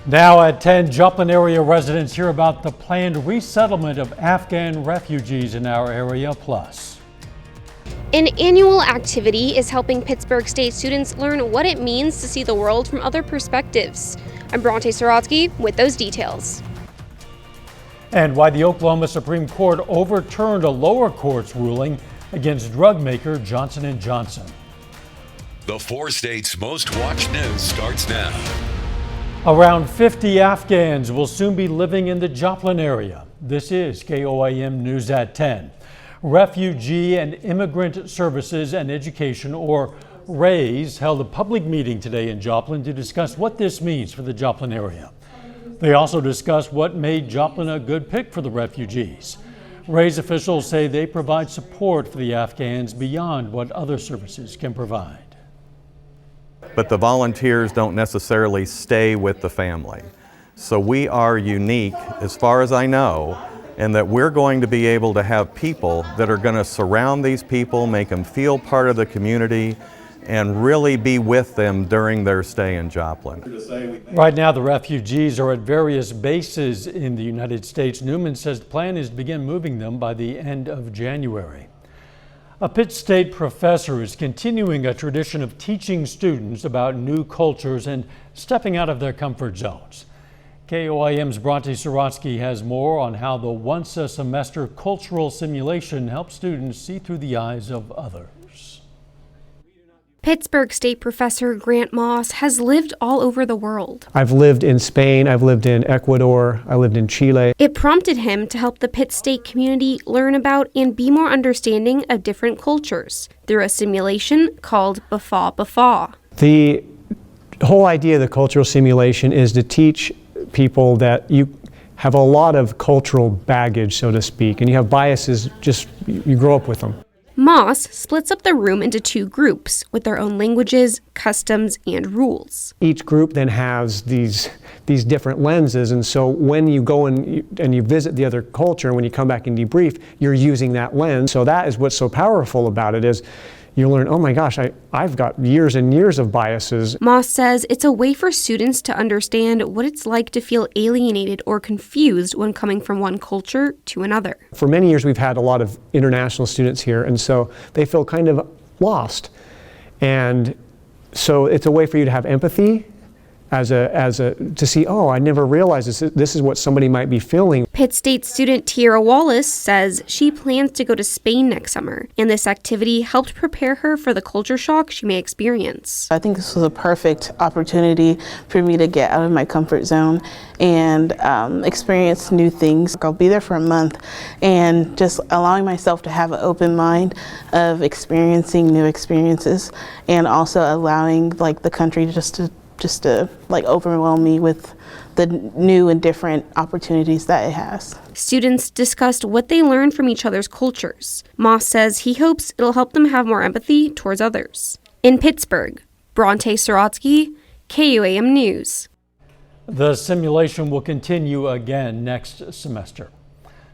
Now at 10, Joplin area residents hear about the planned resettlement of Afghan refugees in our area. Plus, an annual activity is helping Pittsburgh State students learn what it means to see the world from other perspectives. I'm Bronte Sorotsky with those details. And why the Oklahoma Supreme Court overturned a lower court's ruling against drug maker Johnson & Johnson. The 4 states' most watched news starts now. Around 50 Afghans will soon be living in the Joplin area. This is KOAM News at 10. Refugee and Immigrant Services and Education, or RAISE, held a public meeting today in Joplin to discuss what this means for the Joplin area. They also discussed what made Joplin a good pick for the refugees. RAISE officials say they provide support for the Afghans beyond what other services can provide. But the volunteers don't necessarily stay with the family. So we are unique, as far as I know, in that we're going to be able to have people that are going to surround these people, make them feel part of the community, and really be with them during their stay in Joplin. Right now, the refugees are at various bases in the United States. Newman says the plan is to begin moving them by the end of January. A Pitt State professor is continuing a tradition of teaching students about new cultures and stepping out of their comfort zones. KOAM's Bronte Sorotsky has more on how the once-a-semester cultural simulation helps students see through the eyes of others. Pittsburgh State professor Grant Moss has lived all over the world. I've lived in Spain, I've lived in Ecuador, I lived in Chile. It prompted him to help the Pitt State community learn about and be more understanding of different cultures through a simulation called Bafa Bafa. The whole idea of the cultural simulation is to teach people that you have a lot of cultural baggage, so to speak, and you have biases, just you grow up with them. Moss splits up the room into 2 groups with their own languages, customs, and rules. Each group then has these different lenses, and so when you go and you visit the other culture, and when you come back and debrief, you're using that lens. So that is what's so powerful about it, is you learn, oh my gosh, I've got years and years of biases. Moss says it's a way for students to understand what it's like to feel alienated or confused when coming from one culture to another. For many years we've had a lot of international students here, and so they feel kind of lost. And so it's a way for you to have empathy to see, oh, I never realized this is what somebody might be feeling. Pitt State student Tiara Wallace says she plans to go to Spain next summer, and this activity helped prepare her for the culture shock she may experience. I think this was a perfect opportunity for me to get out of my comfort zone and experience new things. I'll be there for a month, and just allowing myself to have an open mind of experiencing new experiences, and also allowing the country just to overwhelm me with the new and different opportunities that it has. Students discussed what they learned from each other's cultures. Moss says he hopes it'll help them have more empathy towards others. In Pittsburgh, Bronte Sorotsky, KOAM News. The simulation will continue again next semester.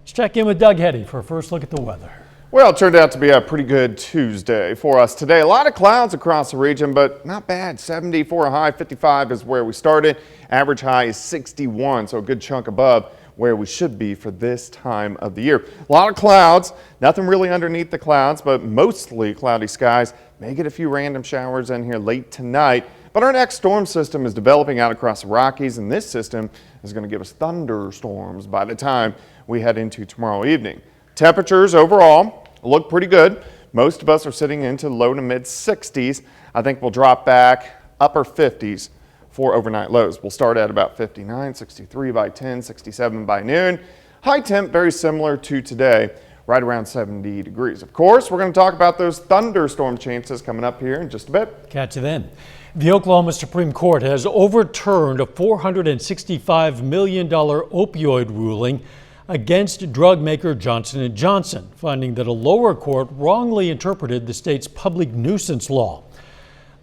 Let's check in with Doug Heddy for a first look at the weather. Well, it turned out to be a pretty good Tuesday for us today. A lot of clouds across the region, but not bad. 70 for a high, 55 is where we started. Average high is 61, so a good chunk above where we should be for this time of the year. A lot of clouds, nothing really underneath the clouds, but mostly cloudy skies. May get a few random showers in here late tonight. But our next storm system is developing out across the Rockies, and this system is going to give us thunderstorms by the time we head into tomorrow evening. Temperatures overall look pretty good. Most of us are sitting into low to mid 60s. I think we'll drop back upper 50s for overnight lows. We'll start at about 59, 63 by 10, 67 by noon. High temp very similar to today, right around 70 degrees. Of course, we're going to talk about those thunderstorm chances coming up here in just a bit. Catch you then. The Oklahoma Supreme Court has overturned a $465 million opioid ruling against drug maker Johnson & Johnson, finding that a lower court wrongly interpreted the state's public nuisance law.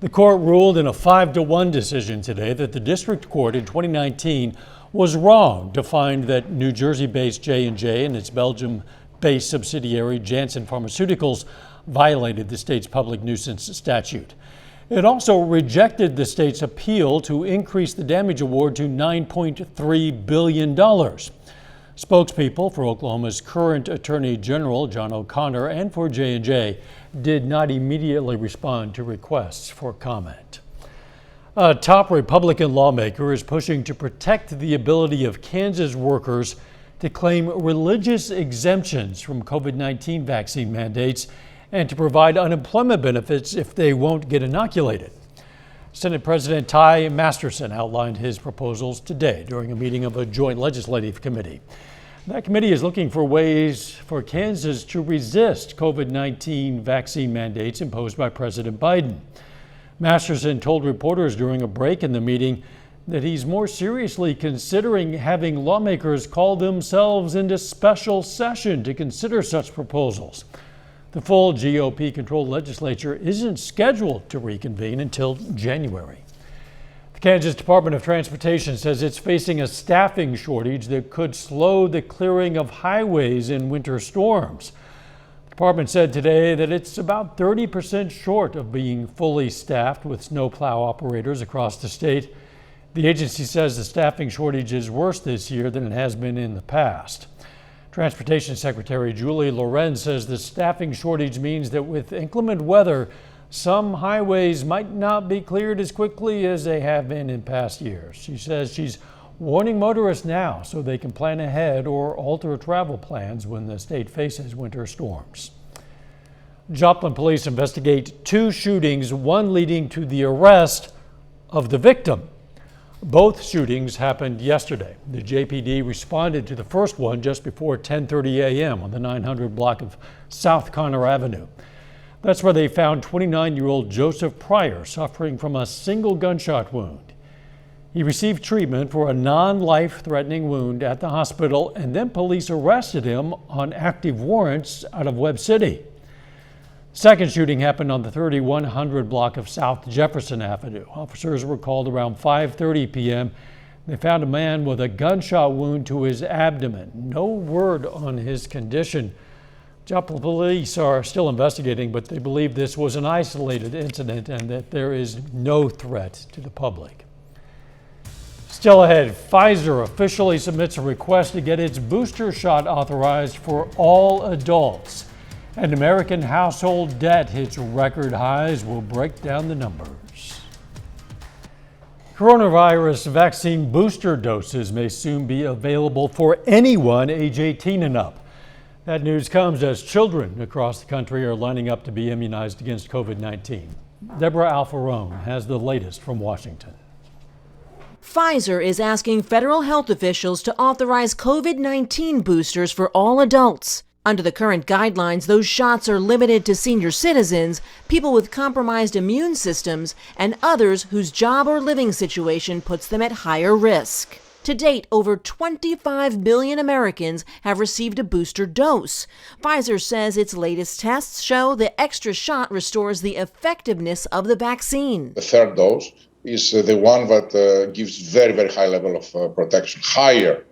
The court ruled in a 5-1 decision today that the district court in 2019 was wrong to find that New Jersey-based J&J and its Belgium-based subsidiary Janssen Pharmaceuticals violated the state's public nuisance statute. It also rejected the state's appeal to increase the damage award to $9.3 billion. Spokespeople for Oklahoma's current Attorney General John O'Connor and for J&J did not immediately respond to requests for comment. A top Republican lawmaker is pushing to protect the ability of Kansas workers to claim religious exemptions from COVID-19 vaccine mandates and to provide unemployment benefits if they won't get inoculated. Senate President Ty Masterson outlined his proposals today during a meeting of a joint legislative committee. That committee is looking for ways for Kansas to resist COVID-19 vaccine mandates imposed by President Biden. Masterson told reporters during a break in the meeting that he's more seriously considering having lawmakers call themselves into special session to consider such proposals. The full GOP-controlled legislature isn't scheduled to reconvene until January. The Kansas Department of Transportation says it's facing a staffing shortage that could slow the clearing of highways in winter storms. The department said today that it's about 30% short of being fully staffed with snowplow operators across the state. The agency says the staffing shortage is worse this year than it has been in the past. Transportation Secretary Julie Loren says the staffing shortage means that with inclement weather, some highways might not be cleared as quickly as they have been in past years. She says she's warning motorists now so they can plan ahead or alter travel plans when the state faces winter storms. Joplin police investigate 2 shootings, one leading to the arrest of the victim. Both shootings happened yesterday. The JPD responded to the first one just before 10:30 a.m. on the 900 block of South Conner Avenue. That's where they found 29-year-old Joseph Pryor suffering from a single gunshot wound. He received treatment for a non-life-threatening wound at the hospital, and then police arrested him on active warrants out of Webb City. Second shooting happened on the 3100 block of South Jefferson Avenue. Officers were called around 5:30 p.m. They found a man with a gunshot wound to his abdomen. No word on his condition. Joplin police are still investigating, but they believe this was an isolated incident and that there is no threat to the public. Still ahead, Pfizer officially submits a request to get its booster shot authorized for all adults. And American household debt hits record highs. We'll break down the numbers. Coronavirus vaccine booster doses may soon be available for anyone age 18 and up. That news comes as children across the country are lining up to be immunized against COVID-19. Deborah Alfarone has the latest from Washington. Pfizer is asking federal health officials to authorize COVID-19 boosters for all adults. Under the current guidelines, those shots are limited to senior citizens, people with compromised immune systems, and others whose job or living situation puts them at higher risk. To date, over 25 million Americans have received a booster dose. Pfizer says its latest tests show the extra shot restores the effectiveness of the vaccine. The third dose is the one that gives very, very high level of protection, higher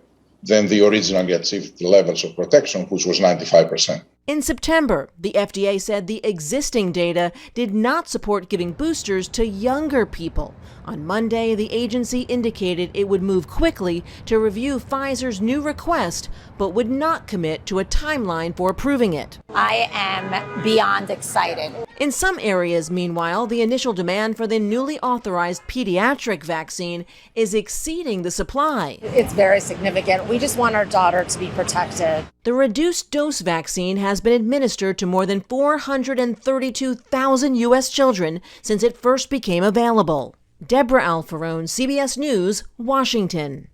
than the originally achieved levels of protection, which was 95%. In September, the FDA said the existing data did not support giving boosters to younger people. On Monday, the agency indicated it would move quickly to review Pfizer's new request, but would not commit to a timeline for approving it. I am beyond excited. In some areas, meanwhile, the initial demand for the newly authorized pediatric vaccine is exceeding the supply. It's very significant. We just want our daughter to be protected. The reduced dose vaccine has been administered to more than 432,000 U.S. children since it first became available. Deborah Alfarone, CBS News, Washington.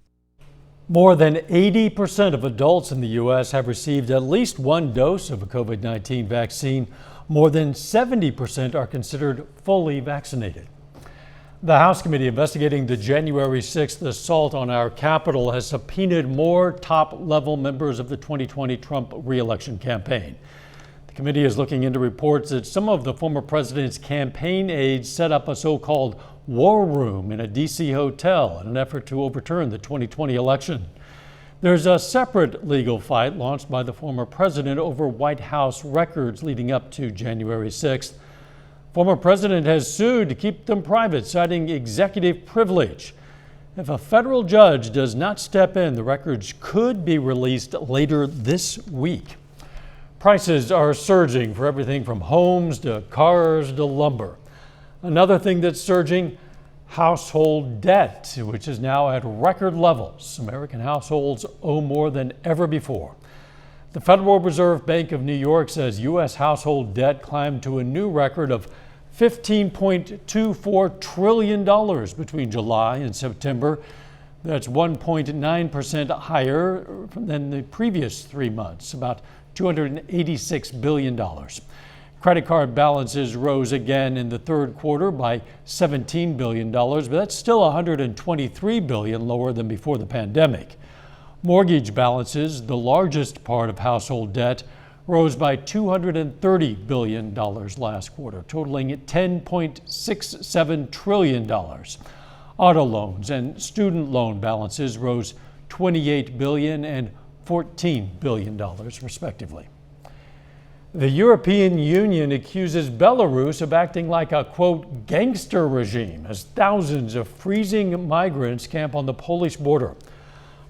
More than 80% of adults in the U.S. have received at least one dose of a COVID-19 vaccine. More than 70% are considered fully vaccinated. The House committee investigating the January 6th assault on our Capitol has subpoenaed more top-level members of the 2020 Trump re-election campaign. The committee is looking into reports that some of the former president's campaign aides set up a so-called war room in a D.C. hotel in an effort to overturn the 2020 election. There's a separate legal fight launched by the former president over White House records leading up to January 6th. Former president has sued to keep them private, citing executive privilege. If a federal judge does not step in, the records could be released later this week. Prices are surging for everything from homes to cars to lumber. Another thing that's surging, household debt, which is now at record levels. American households owe more than ever before. The Federal Reserve Bank of New York says U.S. household debt climbed to a new record of $15.24 trillion between July and September. That's 1.9% higher than the previous 3 months, about $286 billion. Credit card balances rose again in the third quarter by $17 billion, but that's still $123 billion lower than before the pandemic. Mortgage balances, the largest part of household debt, rose by $230 billion last quarter, totaling $10.67 trillion. Auto loans and student loan balances rose $28 billion and $14 billion, respectively. The European Union accuses Belarus of acting like a, quote, gangster regime as thousands of freezing migrants camp on the Polish border.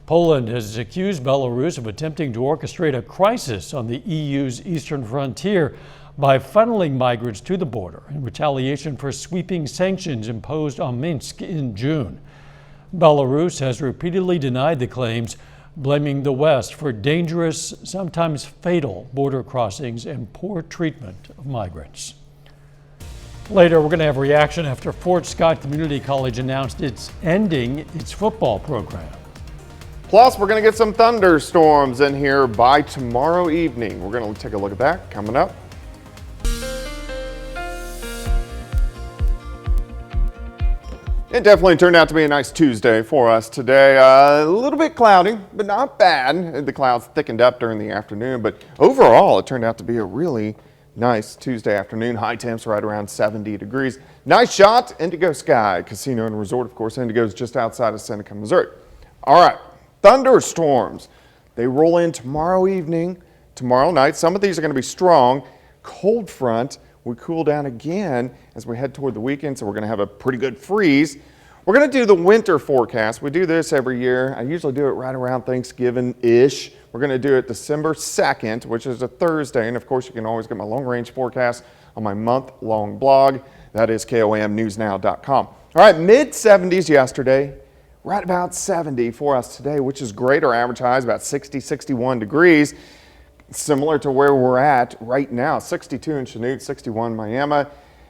Poland has accused Belarus of attempting to orchestrate a crisis on the EU's eastern frontier by funneling migrants to the border in retaliation for sweeping sanctions imposed on Minsk in June. Belarus has repeatedly denied the claims, blaming the West for dangerous, sometimes fatal border crossings and poor treatment of migrants. Later, we're going to have reaction after Fort Scott Community College announced it's ending its football program. Plus, we're going to get some thunderstorms in here by tomorrow evening. We're going to take a look at that coming up. It definitely turned out to be a nice Tuesday for us today. A little bit cloudy, but not bad. The clouds thickened up during the afternoon, but overall it turned out to be a really nice Tuesday afternoon. High temps right around 70 degrees. Nice shot, Indigo Sky Casino and Resort. Of course, Indigo is just outside of Seneca, Missouri. All right, thunderstorms. They roll in tomorrow evening, tomorrow night. Some of these are going to be strong. Cold front. We cool down again as we head toward the weekend, so we're going to have a pretty good freeze. We're going to do the winter forecast. We do this every year. I usually do it right around Thanksgiving-ish. We're going to do it December 2nd, which is a Thursday. And of course, you can always get my long-range forecast on my month-long blog. That is KOAMnewsnow.com. All right, mid-70s yesterday, right about 70 for us today, which is great. Our average high is about 60, 61 degrees. Similar to where we're at right now, 62 in Chanute, 61 Miami,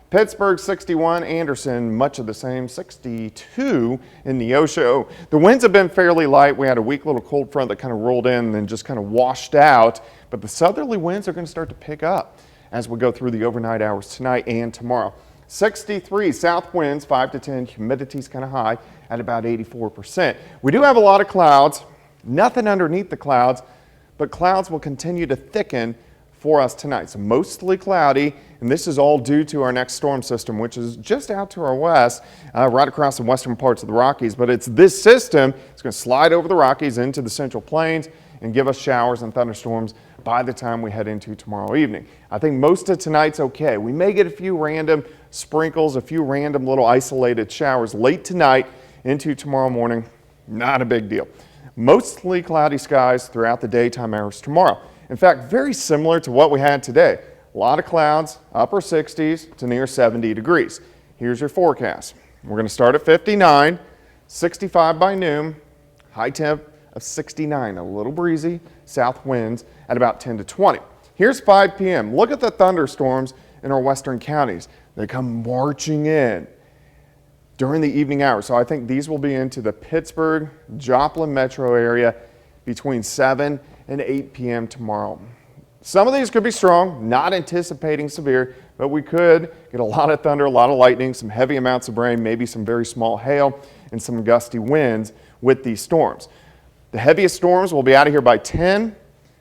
Pittsburgh 61, Anderson much of the same, 62 in Neosho. The winds have been fairly light. We had a weak little cold front that kind of rolled in and then just kind of washed out, but the southerly winds are going to start to pick up as we go through the overnight hours tonight and tomorrow. 63 south winds, 5 to 10, humidity's kind of high at about 84%. We do have a lot of clouds, nothing underneath the clouds, but clouds will continue to thicken for us tonight. So mostly cloudy, and this is all due to our next storm system, which is just out to our west, right across the western parts of the Rockies. But it's this system, it's going to slide over the Rockies into the Central Plains and give us showers and thunderstorms by the time we head into tomorrow evening. I think most of tonight's okay. We may get a few random sprinkles, a few random little isolated showers late tonight into tomorrow morning. Not a big deal. Mostly cloudy skies throughout the daytime hours tomorrow. In fact, very similar to what we had today. A lot of clouds, upper 60s to near 70 degrees. Here's your forecast. We're going to start at 59, 65 by noon, high temp of 69, a little breezy, south winds at about 10 to 20. Here's 5 p.m. Look at the thunderstorms in our western counties. They come marching in during the evening hours. So I think these will be into the Pittsburgh, Joplin metro area between 7 and 8 p.m. tomorrow. Some of these could be strong, not anticipating severe, but we could get a lot of thunder, a lot of lightning, some heavy amounts of rain, maybe some very small hail, and some gusty winds with these storms. The heaviest storms will be out of here by 10.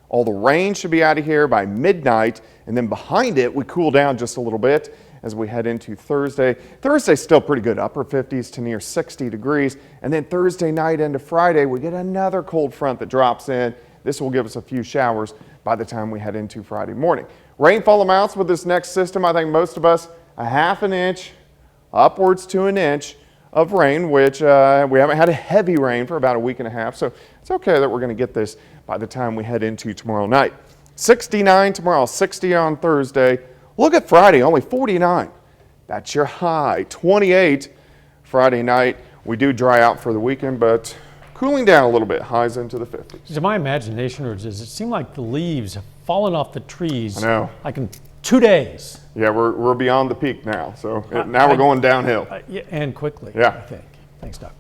All the rain should be out of here by midnight, and then behind it, we cool down just a little bit as we head into Thursday. Thursday's still pretty good, upper 50s to near 60 degrees. And then Thursday night into Friday, we get another cold front that drops in. This will give us a few showers by the time we head into Friday morning. Rainfall amounts with this next system, I think most of us a half an inch upwards to an inch of rain, which we haven't had a heavy rain for about a week and a half. So it's okay that we're going to get this by the time we head into tomorrow night. 69 tomorrow, 60 on Thursday. Look at Friday, only 49. That's your high. 28 Friday night. We do dry out for the weekend, but cooling down a little bit, highs into the 50s. Is it my imagination, or does it seem like the leaves have fallen off the trees? I know. Like in 2 days. Yeah, we're beyond the peak now, so now we're going downhill. Yeah, and quickly, Yeah. I think. Thanks, Doug.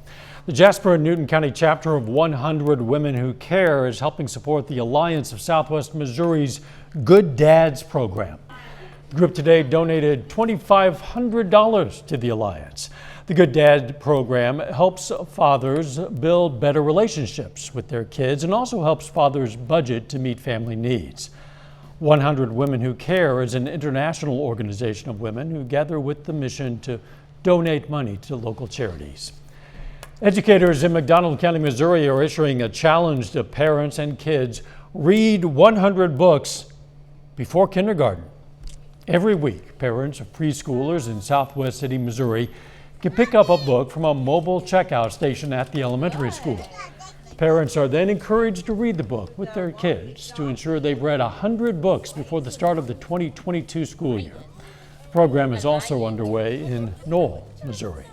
The Jasper and Newton County chapter of 100 Women Who Care is helping support the Alliance of Southwest Missouri's Good Dads program. The group today donated $2,500 to the Alliance. The Good Dad program helps fathers build better relationships with their kids and also helps fathers budget to meet family needs. 100 Women Who Care is an international organization of women who gather with the mission to donate money to local charities. Educators in McDonald County, Missouri are issuing a challenge to parents and kids: read 100 books before kindergarten. Every week, parents of preschoolers in Southwest City, Missouri can pick up a book from a mobile checkout station at the elementary school. Parents are then encouraged to read the book with their kids to ensure they've read 100 books before the start of the 2022 school year. The program is also underway in Knoll, Missouri.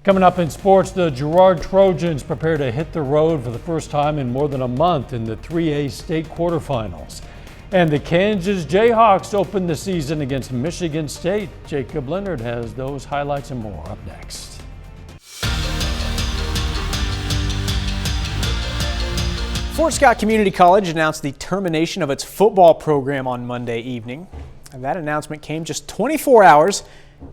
Coming up in sports, the Gerard Trojans prepare to hit the road for the first time in more than a month in the 3A state quarterfinals. And the Kansas Jayhawks open the season against Michigan State. Jacob Leonard has those highlights and more up next. Fort Scott Community College announced the termination of its football program on Monday evening. And that announcement came just 24 hours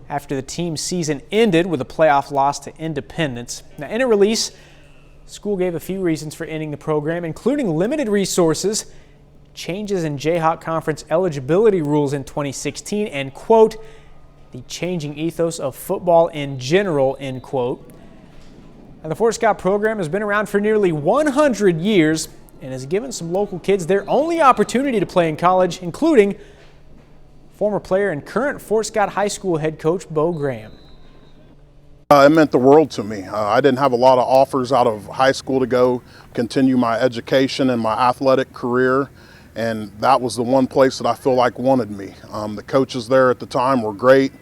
after the team's season ended with a playoff loss to Independence. Now, in a release, the school gave a few reasons for ending the program, including limited resources, changes in Jayhawk Conference eligibility rules in 2016, and, quote, the changing ethos of football in general, end quote. Now, the Fort Scott program has been around for nearly 100 years and has given some local kids their only opportunity to play in college, including former player and current Fort Scott High School head coach Bo Graham. It meant the world to me. I didn't have a lot of offers out of high school to go continue my education and my athletic career, and that was the one place that I feel like wanted me. The coaches there at the time were great.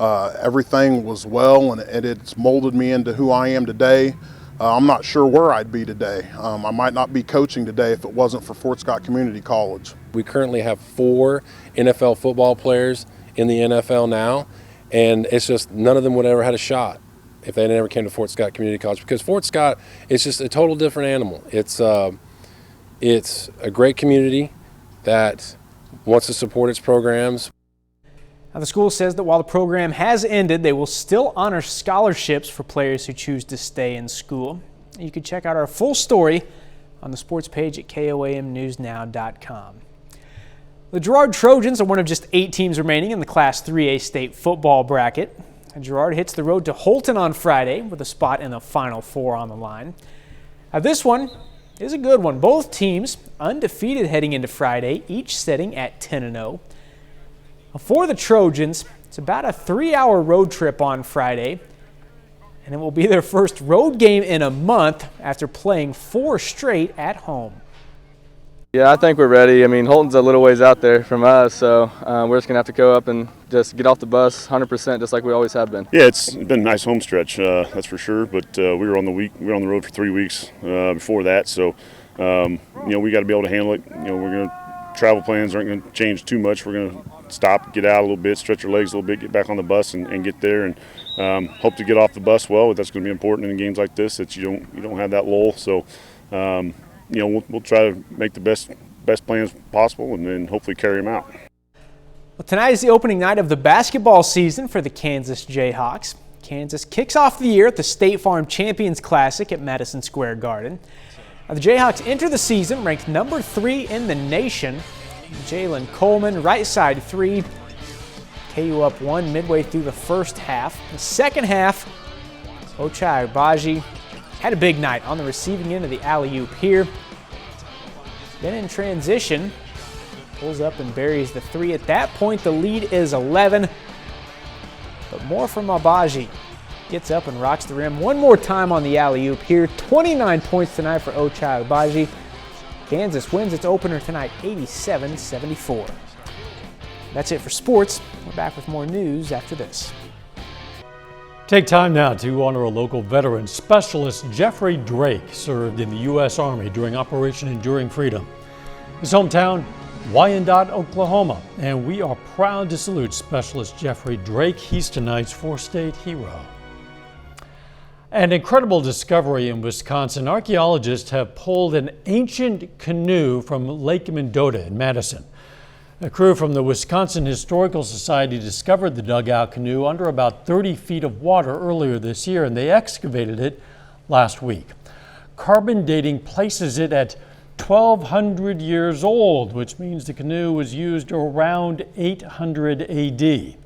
Everything was well, and it's molded me into who I am today. I'm not sure where I'd be today. I might not be coaching today if it wasn't for Fort Scott Community College. We currently have 4 NFL football players in the NFL now, and it's just none of them would ever had a shot if they never came to Fort Scott Community College, because Fort Scott is just a total different animal. It's a great community that wants to support its programs. Now, the school says that while the program has ended, they will still honor scholarships for players who choose to stay in school. You can check out our full story on the sports page at KOAMnewsnow.com. The Gerard Trojans are one of just 8 teams remaining in the Class 3A state football bracket. And Gerard hits the road to Holton on Friday with a spot in the Final Four on the line. Now, this one is a good one. Both teams undefeated heading into Friday, each sitting at 10-0. For the Trojans, it's about a 3-hour road trip on Friday, and it will be their first road game in a month after playing 4 straight at home. Yeah, I think we're ready. I mean, Holton's a little ways out there from us, so we're just going to have to go up and just get off the bus 100% just like we always have been. Yeah, it's been a nice home stretch, that's for sure, but we were on the road for 3 weeks before that, so we got to be able to handle it. Travel plans aren't going to change too much. We're going to stop, get out a little bit, stretch our legs a little bit, get back on the bus and get there, and hope to get off the bus well. That's going to be important in games like this, that you don't have that lull. So we'll try to make the best plans possible and then hopefully carry them out. Well, tonight is the opening night of the basketball season for the Kansas Jayhawks. Kansas kicks off the year at the State Farm Champions Classic at Madison Square Garden. Now, the Jayhawks enter the season ranked number 3 in the nation. Jalen Coleman, right side 3. KU up 1 midway through the first half. The second half, Ochai Agbaji had a big night on the receiving end of the alley-oop here. Then in transition, pulls up and buries the 3. At that point, the lead is 11. More from Abaji. Gets up and rocks the rim one more time on the alley-oop here. 29 points tonight for Ochai Abaji. Kansas wins its opener tonight, 87-74. That's it for sports. We're back with more news after this. Take time now to honor a local veteran. Specialist Jeffrey Drake served in the U.S. Army during Operation Enduring Freedom. His hometown, Wyandotte, Oklahoma, and we are proud to salute Specialist Jeffrey Drake. He's tonight's four-state hero. An incredible discovery in Wisconsin. Archaeologists have pulled an ancient canoe from Lake Mendota in Madison. A crew from the Wisconsin Historical Society discovered the dugout canoe under about 30 feet of water earlier this year, and they excavated it last week. Carbon dating places it at 1,200 years old, which means the canoe was used around 800 AD.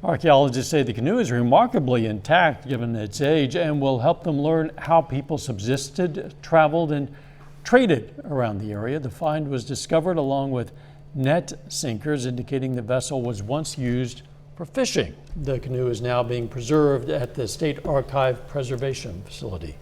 Archaeologists say the canoe is remarkably intact given its age and will help them learn how people subsisted, traveled, and traded around the area. The find was discovered along with net sinkers indicating the vessel was once used for fishing. The canoe is now being preserved at the State Archive Preservation Facility.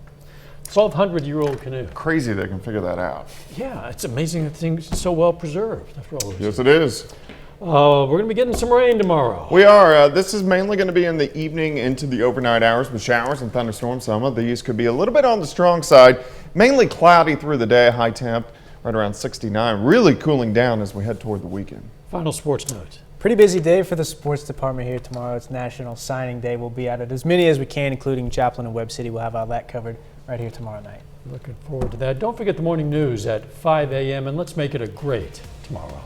1,200-year-old canoe. Crazy they can figure that out. Yeah, it's amazing that thing's so well preserved after all those years. Yes, it is. We're going to be getting some rain tomorrow. We are. This is mainly going to be in the evening into the overnight hours with showers and thunderstorms. Some of these could be a little bit on the strong side. Mainly cloudy through the day, high temp right around 69. Really cooling down as we head toward the weekend. Final sports note. Pretty busy day for the sports department here tomorrow. It's National Signing Day. We'll be at it as many as we can, including Joplin and Webb City. We'll have all that covered right here tomorrow night. Looking forward to that. Don't forget the morning news at 5 a.m. and let's make it a great tomorrow.